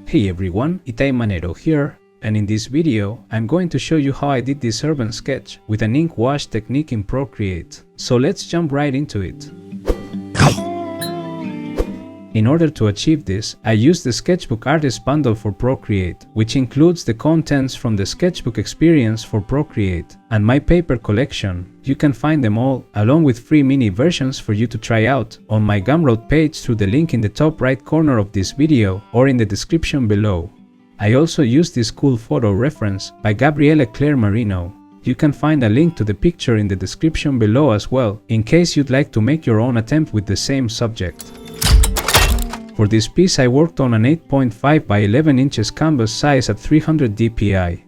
Hey everyone, I'm Manero here, and in this video I'm going to show you how I did this urban sketch with an ink wash technique in Procreate. So let's jump right into it. In order to achieve this, I used the Sketchbook Artist Bundle for Procreate, which includes the contents from the Sketchbook Experience for Procreate and my paper collection. You can find them all, along with free mini versions for you to try out, on my Gumroad page through the link in the top right corner of this video or in the description below. I also used this cool photo reference by Gabriella Clare Marino. You can find a link to the picture in the description below as well, in case you'd like to make your own attempt with the same subject. For this piece I worked on an 8.5 by 11 inches canvas size at 300 dpi.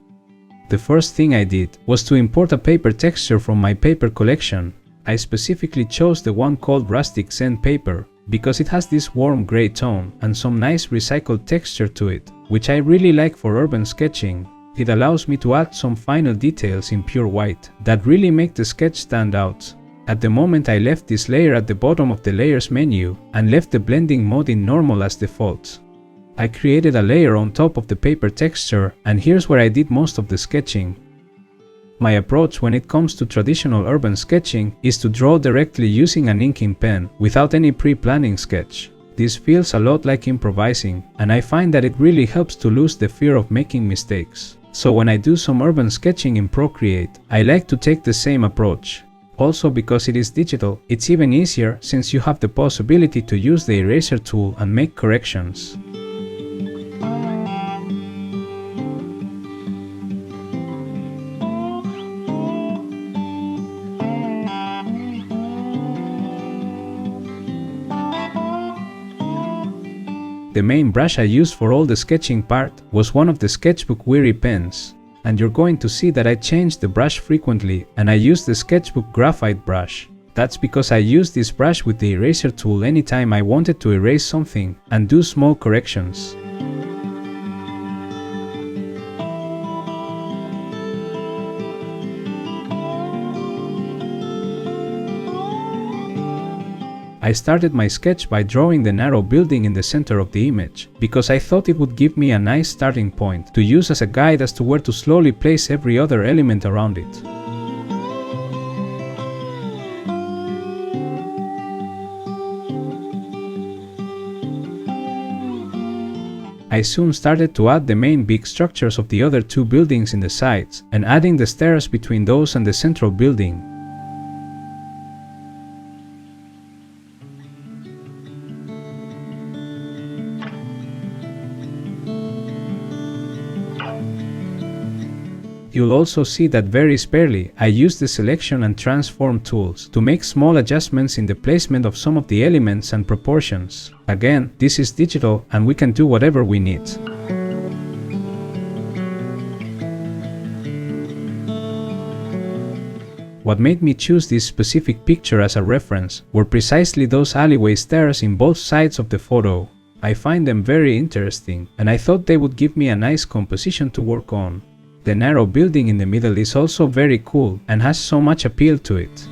The first thing I did was to import a paper texture from my paper collection. I specifically chose the one called Rustic Sandpaper because it has this warm grey tone and some nice recycled texture to it, which I really like for urban sketching. It allows me to add some final details in pure white that really make the sketch stand out. At the moment I left this layer at the bottom of the layers menu and left the blending mode in normal as default. I created a layer on top of the paper texture, and here's where I did most of the sketching. My approach when it comes to traditional urban sketching is to draw directly using an inking pen without any pre-planning sketch. This feels a lot like improvising, and I find that it really helps to lose the fear of making mistakes. So when I do some urban sketching in Procreate, I like to take the same approach. Also, because it is digital, it's even easier since you have the possibility to use the eraser tool and make corrections. The main brush I used for all the sketching part was one of the Sketchbook Weary pens. And you're going to see that I changed the brush frequently and I used the Sketchbook Graphite brush. That's because I used this brush with the eraser tool anytime I wanted to erase something and do small corrections. I started my sketch by drawing the narrow building in the center of the image, because I thought it would give me a nice starting point to use as a guide as to where to slowly place every other element around it. I soon started to add the main big structures of the other two buildings in the sides, and adding the stairs between those and the central building. You'll also see that very sparely I use the selection and transform tools to make small adjustments in the placement of some of the elements and proportions. Again, this is digital and we can do whatever we need. What made me choose this specific picture as a reference were precisely those alleyway stairs in both sides of the photo. I find them very interesting and I thought they would give me a nice composition to work on. The narrow building in the middle is also very cool and has so much appeal to it.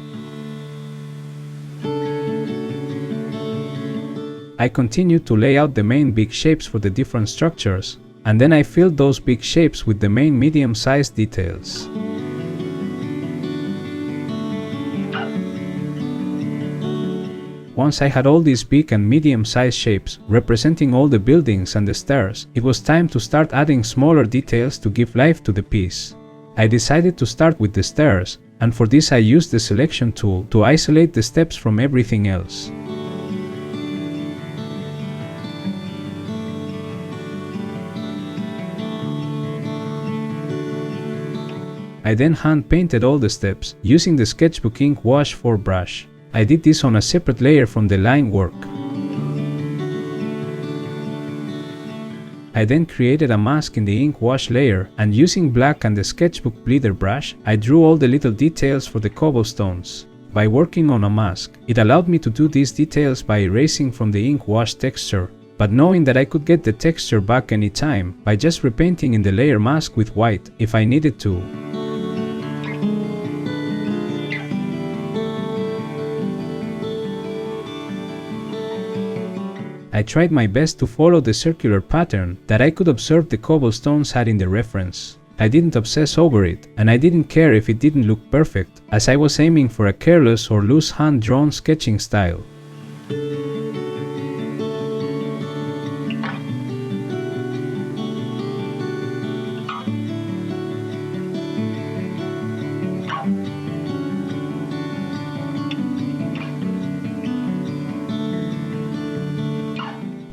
I continued to lay out the main big shapes for the different structures, and then I filled those big shapes with the main medium-sized details. Once I had all these big and medium-sized shapes representing all the buildings and the stairs, it was time to start adding smaller details to give life to the piece. I decided to start with the stairs, and for this I used the selection tool to isolate the steps from everything else. I then hand-painted all the steps using the Sketchbook Ink Wash 4 brush. I did this on a separate layer from the line work. I then created a mask in the ink wash layer, and using black and the Sketchbook Bleeder brush, I drew all the little details for the cobblestones. By working on a mask, it allowed me to do these details by erasing from the ink wash texture, but knowing that I could get the texture back anytime by just repainting in the layer mask with white if I needed to. I tried my best to follow the circular pattern that I could observe the cobblestones had in the reference. I didn't obsess over it, and I didn't care if it didn't look perfect, as I was aiming for a careless or loose hand-drawn sketching style.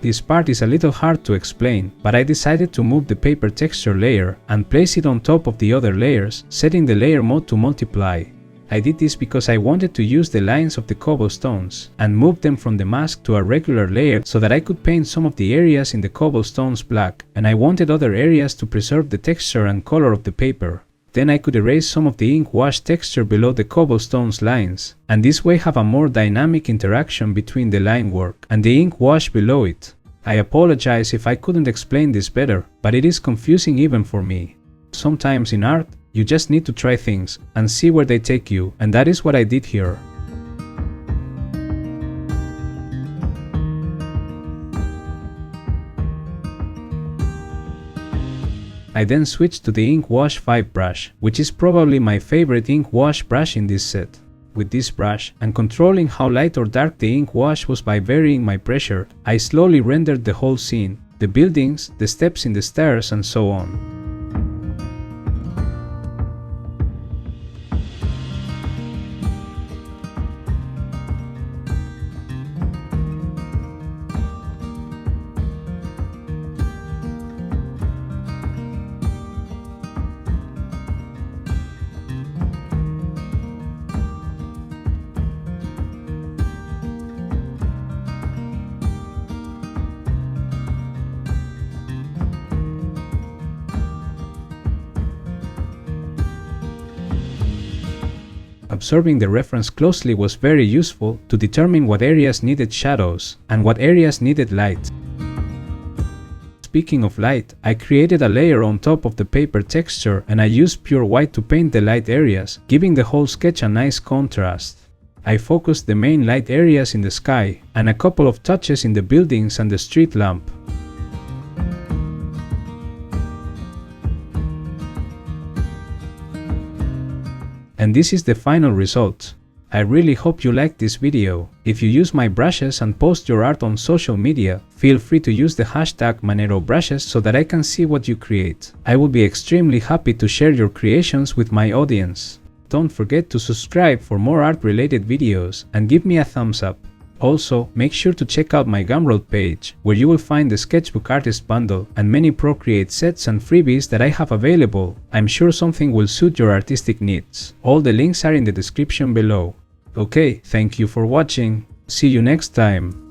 This part is a little hard to explain, but I decided to move the paper texture layer and place it on top of the other layers, setting the layer mode to multiply. I did this because I wanted to use the lines of the cobblestones and move them from the mask to a regular layer so that I could paint some of the areas in the cobblestones black, and I wanted other areas to preserve the texture and color of the paper. Then I could erase some of the ink wash texture below the cobblestones lines, and this way have a more dynamic interaction between the line work and the ink wash below it. I apologize if I couldn't explain this better, but it is confusing even for me. Sometimes in art, you just need to try things and see where they take you, and that is what I did here. I then switched to the Ink Wash 5 brush, which is probably my favorite ink wash brush in this set. With this brush, and controlling how light or dark the ink wash was by varying my pressure, I slowly rendered the whole scene, the buildings, the steps in the stairs, and so on. Observing the reference closely was very useful to determine what areas needed shadows and what areas needed light. Speaking of light, I created a layer on top of the paper texture and I used pure white to paint the light areas, giving the whole sketch a nice contrast. I focused the main light areas in the sky and a couple of touches in the buildings and the street lamp. And this is the final result. I really hope you liked this video. If you use my brushes and post your art on social media, feel free to use the hashtag Manero brushes so that I can see what you create. I will be extremely happy to share your creations with my audience. Don't forget to subscribe for more art related videos and give me a thumbs up. Also, make sure to check out my Gumroad page, where you will find the Sketchbook Artist Bundle and many Procreate sets and freebies that I have available. I'm sure something will suit your artistic needs. All the links are in the description below. Okay, thank you for watching. See you next time.